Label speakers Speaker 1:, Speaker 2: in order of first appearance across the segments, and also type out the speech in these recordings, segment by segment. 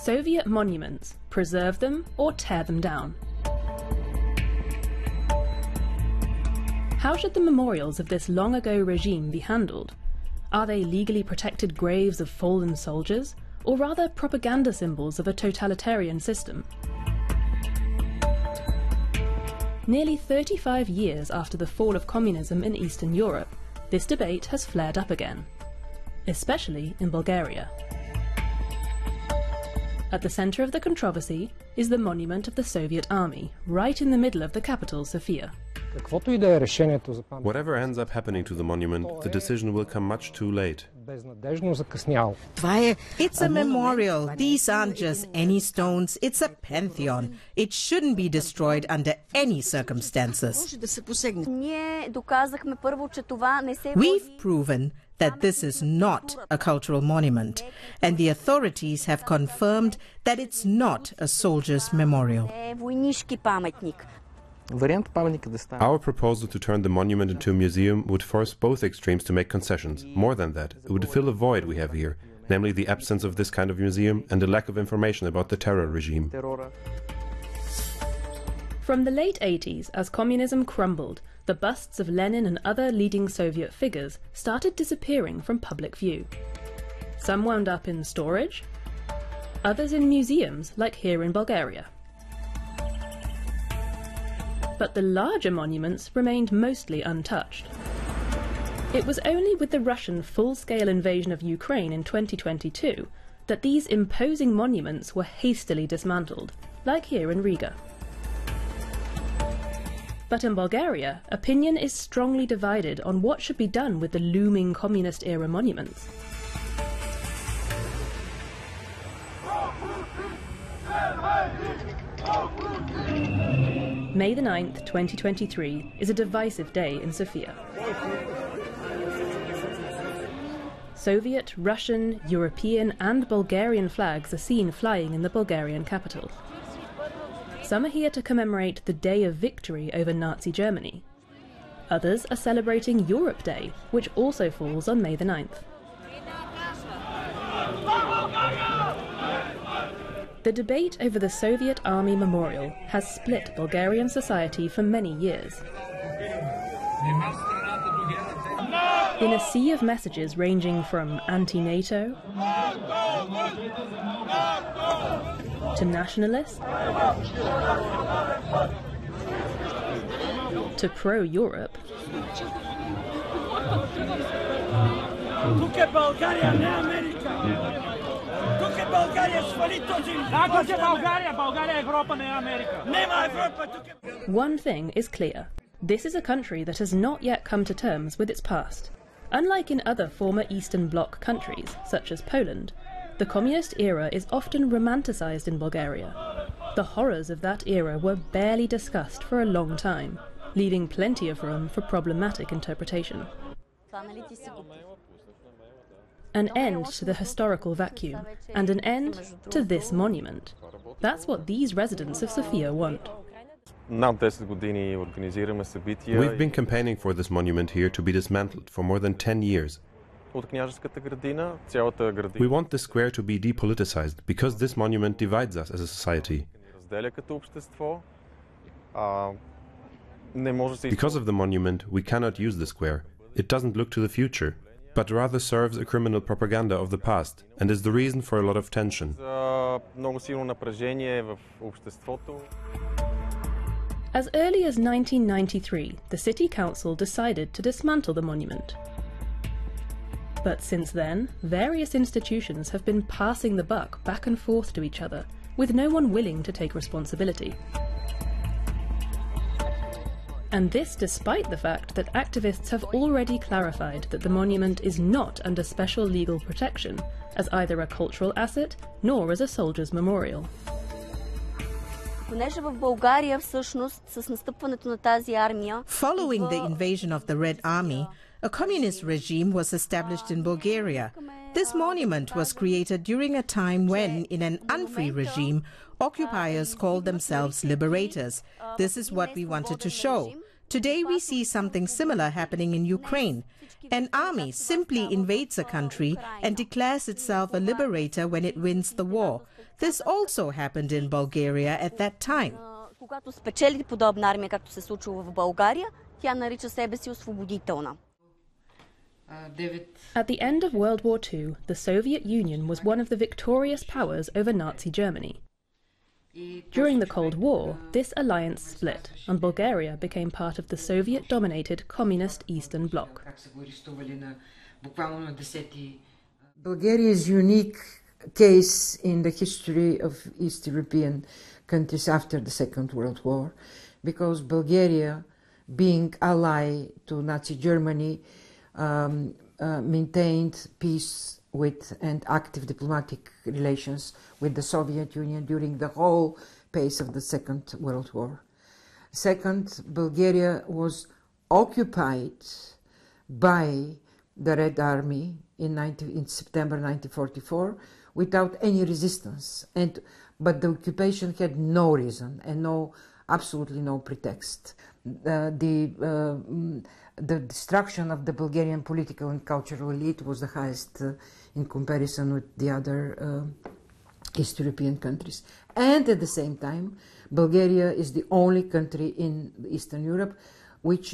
Speaker 1: Soviet monuments, preserve them or tear them down. How should the memorials of this long-ago regime be handled? Are they legally protected graves of fallen soldiers, or rather propaganda symbols of a totalitarian system? Nearly 35 years after the fall of communism in Eastern Europe, this debate has flared up again, especially in Bulgaria. At the centre of the controversy is the monument of the Soviet army, right in the middle of the capital, Sofia.
Speaker 2: Whatever ends up happening to the monument, the decision will come much too late.
Speaker 3: It's a memorial. These aren't just any stones, it's a pantheon. It shouldn't be destroyed under any circumstances. We've proven that this is not a cultural monument, and the authorities have confirmed that it's not a soldier's memorial.
Speaker 2: Our proposal to turn the monument into a museum would force both extremes to make concessions. More than that, it would fill a void we have here, namely the absence of this kind of museum and the lack of information about the terror regime.
Speaker 1: From the late 80s, as communism crumbled, the busts of Lenin and other leading Soviet figures started disappearing from public view. Some wound up in storage, others in museums, like here in Bulgaria. But the larger monuments remained mostly untouched. It was only with the Russian full-scale invasion of Ukraine in 2022 that these imposing monuments were hastily dismantled, like here in Riga. But in Bulgaria, opinion is strongly divided on what should be done with the looming communist-era monuments. May the 9th, 2023 is a divisive day in Sofia. Soviet, Russian, European and Bulgarian flags are seen flying in the Bulgarian capital. Some are here to commemorate the Day of Victory over Nazi Germany. Others are celebrating Europe Day, which also falls on May the 9th. The debate over the Soviet Army Memorial has split Bulgarian society for many years. In a sea of messages ranging from anti-NATO to nationalist to pro-Europe, one thing is clear. This is a country that has not yet come to terms with its past. Unlike in other former Eastern Bloc countries, such as Poland, the communist era is often romanticized in Bulgaria. The horrors of that era were barely discussed for a long time, leaving plenty of room for problematic interpretation. An end to the historical vacuum, and an end to this monument. That's what these residents of Sofia want.
Speaker 2: We've been campaigning for this monument here to be dismantled for more than 10 years. We want the square to be depoliticized because this monument divides us as a society. Because of the monument, we cannot use the square. It doesn't look to the future, but rather serves a criminal propaganda of the past and is the reason for a lot of tension.
Speaker 1: As early as 1993, the city council decided to dismantle the monument. But since then, various institutions have been passing the buck back and forth to each other, with no one willing to take responsibility. And this despite the fact that activists have already clarified that the monument is not under special legal protection as either a cultural asset nor as a soldier's memorial.
Speaker 3: Following the invasion of the Red Army, a communist regime was established in Bulgaria. This monument was created during a time when, in an unfree regime, occupiers called themselves liberators. This is what we wanted to show. Today we see something similar happening in Ukraine. An army simply invades a country and declares itself a liberator when it wins the war. This also happened in Bulgaria at that time.
Speaker 4: Когато спечели подобна армия, както се случва в България, тя нарича себе си освободителна.
Speaker 1: At the end of World War II, the Soviet Union was one of the victorious powers over Nazi Germany. During the Cold War, this alliance split, and Bulgaria became part of the Soviet-dominated Communist Eastern Bloc.
Speaker 5: Bulgaria's unique case in the history of East European countries after the Second World War, because Bulgaria, being ally to Nazi Germany, maintained peace with and active diplomatic relations with the Soviet Union during the whole phase of the Second World War. Second, Bulgaria was occupied by the Red Army in September 1944 without any resistance, but the occupation had no reason and absolutely no pretext. The destruction of the Bulgarian political and cultural elite was the highest in comparison with the other East European countries. And at the same time, Bulgaria is the only country in Eastern Europe which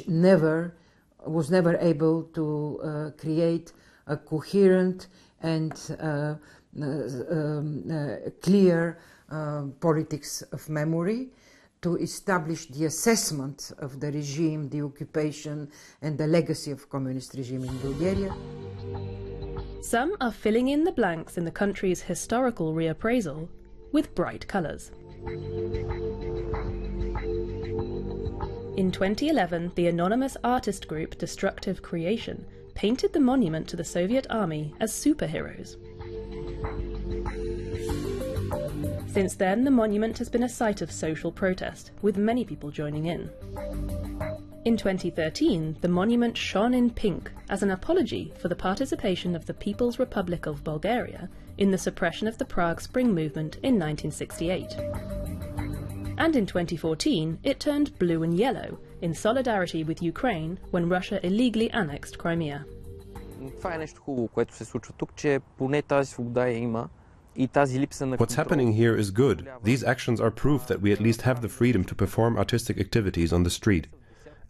Speaker 5: was never able to create a coherent and clear politics of memory, to establish the assessment of the regime, the occupation, and the legacy of communist regime in Bulgaria.
Speaker 1: Some are filling in the blanks in the country's historical reappraisal with bright colours. In 2011, the anonymous artist group Destructive Creation painted the monument to the Soviet army as superheroes. Since then, the monument has been a site of social protest, with many people joining in. In 2013, the monument shone in pink as an apology for the participation of the People's Republic of Bulgaria in the suppression of the Prague Spring movement in 1968. And in 2014, it turned blue and yellow in solidarity with Ukraine when Russia illegally annexed Crimea.
Speaker 6: Това е нещо хубаво, което се случва тук, че поне тази свобода я има.
Speaker 2: What's happening here is good. These actions are proof that we at least have the freedom to perform artistic activities on the street.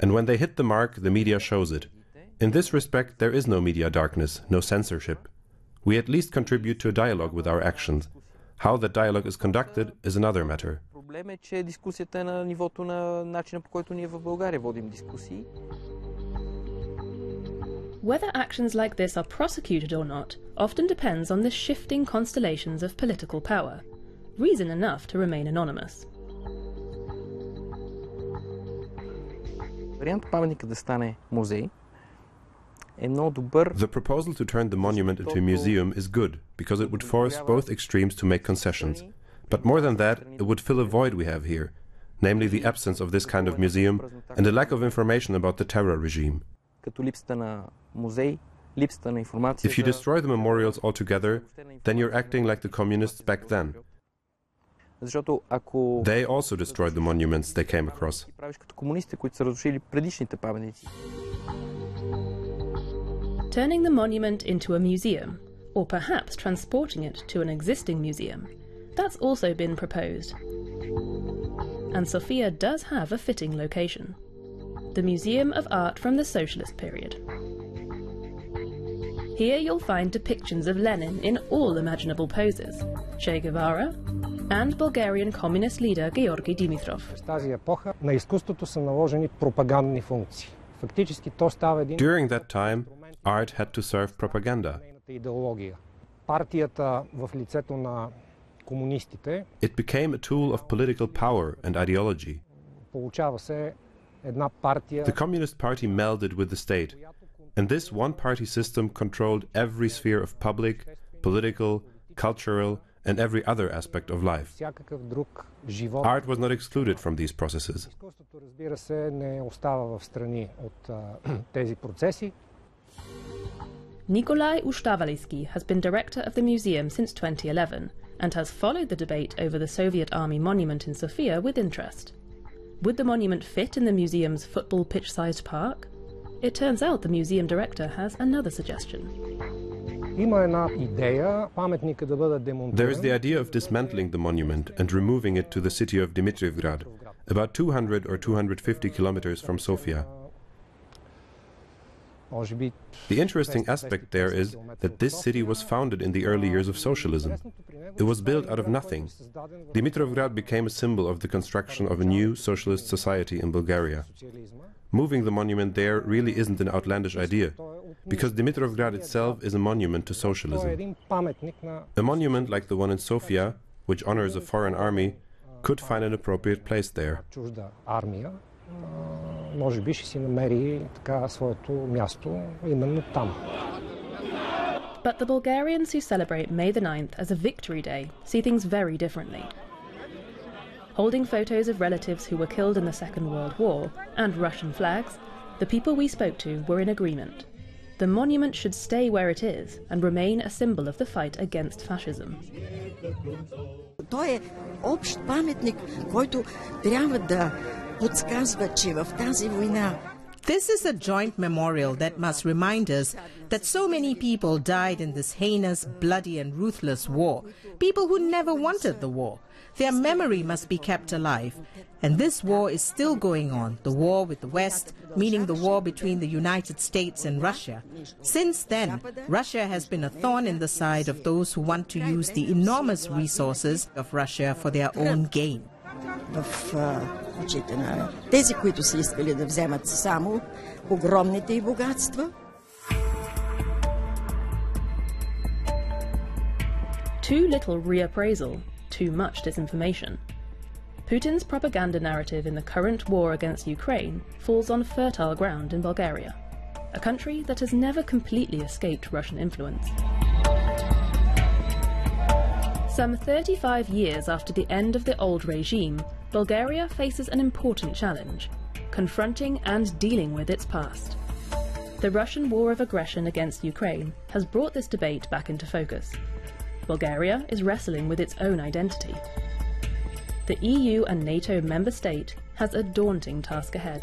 Speaker 2: And when they hit the mark, the media shows it. In this respect, there is no media darkness, no censorship. We at least contribute to a dialogue with our actions. How that dialogue is conducted is another matter.
Speaker 6: Проблем е, че дискусията е на нивото на начина, по който ние в България водим дискусии.
Speaker 1: Whether actions like this are prosecuted or not often depends on the shifting constellations of political power. Reason enough to remain anonymous.
Speaker 6: Вариант паметника да стане музей е много добър.
Speaker 2: The proposal to turn the monument into a museum is good because it would force both extremes to make concessions. But more than that, it would fill a void we have here, namely the absence of this kind of museum and a lack of information about the terror regime.
Speaker 6: Като липсата на музей, липсата на информация.
Speaker 2: If you destroy the memorials altogether, then you're acting like the communists back then.
Speaker 6: Защото ако
Speaker 2: they also destroyed the monuments they came across.
Speaker 6: правиш като комунистите, които са разрушили предишните паметници.
Speaker 1: Turning the monument into a museum, or perhaps transporting it to an existing museum, that's also been proposed. And Sofia does have a fitting location. The Museum of Art from the Socialist period. Here you'll find depictions of Lenin in all imaginable poses, Che Guevara, and Bulgarian communist leader Georgi Dimitrov.
Speaker 7: В тази епоха на изкуството са наложени пропагандни функции. Фактически то става един
Speaker 2: During that time, art had to serve propaganda.
Speaker 7: идеология. Партията в лицето на комунистите
Speaker 2: It became a tool of political power and ideology.
Speaker 7: получава се една партия.
Speaker 2: The Communist Party melded with the state, and this one-party system controlled every sphere of public, political, cultural, and every other aspect of life.
Speaker 7: Всякакъв друг живот.
Speaker 2: Art was not excluded from these processes.
Speaker 7: Изкуството, разбира се, не остава в страни от тези процеси.
Speaker 1: Nikolai Ustavaliski has been director of the museum since 2011 and has followed the debate over the Soviet Army monument in Sofia with interest. Would the monument fit in the museum's football pitch-sized park? It turns out the museum director has another suggestion.
Speaker 2: There is the idea of dismantling the monument and removing it to the city of Dimitrievgrad, about 200 or 250 kilometers from Sofia. The interesting aspect there is that this city was founded in the early years of socialism. It was built out of nothing. Dimitrievgrad became a symbol of the construction of a new socialist society in Bulgaria. Moving the monument there really isn't an outlandish idea, because Dimitrievgrad itself is a monument to socialism. A monument like the one in Sofia, which honors a foreign army, could find an appropriate place there.
Speaker 7: Може би ще си намери така своето място именно там.
Speaker 1: But the Bulgarians who celebrate May the 9th as a victory day see things very differently. Holding photos of relatives who were killed in the Second World War and Russian flags, the people we spoke to were in agreement. The monument should stay where it is and remain a symbol of the fight against fascism.
Speaker 8: Той е общ паметник, който трябва да подсказва, че в тази война.
Speaker 3: This is a joint memorial that must remind us that so many people died in this heinous, bloody and ruthless war. People who never wanted the war. Their memory must be kept alive. And this war is still going on, the war with the West, meaning the war between the United States and Russia. Since then, Russia has been a thorn in the side of those who want to use the enormous resources of Russia for their own gain.
Speaker 8: В очите на тези, които са искали да вземат само огромните и богатства.
Speaker 1: Too little reappraisal, too much disinformation. Putin's propaganda narrative in the current war against Ukraine falls on fertile ground in Bulgaria, a country that has never completely escaped Russian influence. Some 35 years after the end of the old regime, Bulgaria faces an important challenge: confronting and dealing with its past. The Russian war of aggression against Ukraine has brought this debate back into focus. Bulgaria is wrestling with its own identity. The EU and NATO member state has a daunting task ahead.